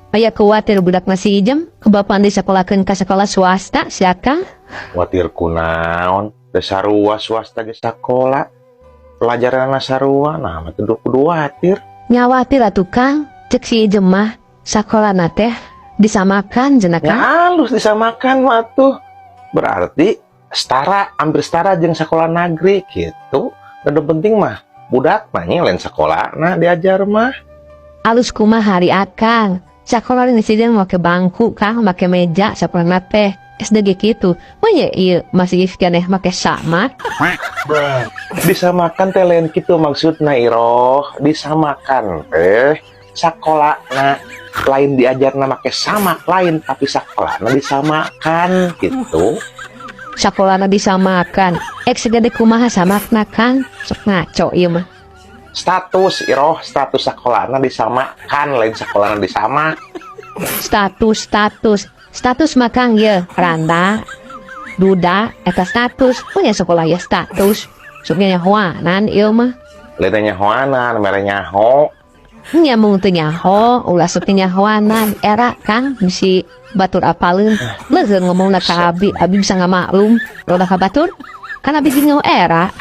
Aya khawatir budak nasi ijem kebapan disekolahkeun ka sekolah swasta sia Kang. Khawatir kunaon? Sarua swasta ge sakola. Pelajaran sarua, nah mah teu kudu khawatir. Nyawatir atuh Kang, cek si ijem mah sakolana teh disamakan cenah Ya Kang. halus disamakan mah tuh. Berarti hampir setara jeung sekolah negeri gitu. Dan penting mah budak mah lain sekolah nah diajar mah. Alus kumaha hari Akang. Sakola ini sih make bangku Kang, make meja sakolana teh. SDG gitu. Wah ya iya masih keneh make sama. Disamakan teh lain kitu maksudna Iroh. Disamakan sakolahna lain diajarna make samak lain tapi sakolahna disamakan gitu. Sakolana disamakan. Segede kumaha samakna Kang. Sok ngaco ieu mah. Status Iroh, status sakolahna disamakan lain sakolahna disamak. Status makang ya randa duda eta status punya sekolah ya status supnya nyahoanan ieu mah Lain nyahoanan mere nyaho. nya mung teu nyaho ulah sok nyahoanan era Kang bisi batur apaleun leungeun ngomongna ka abi bisa ngamaklum roda ka batur kan abi jeung era.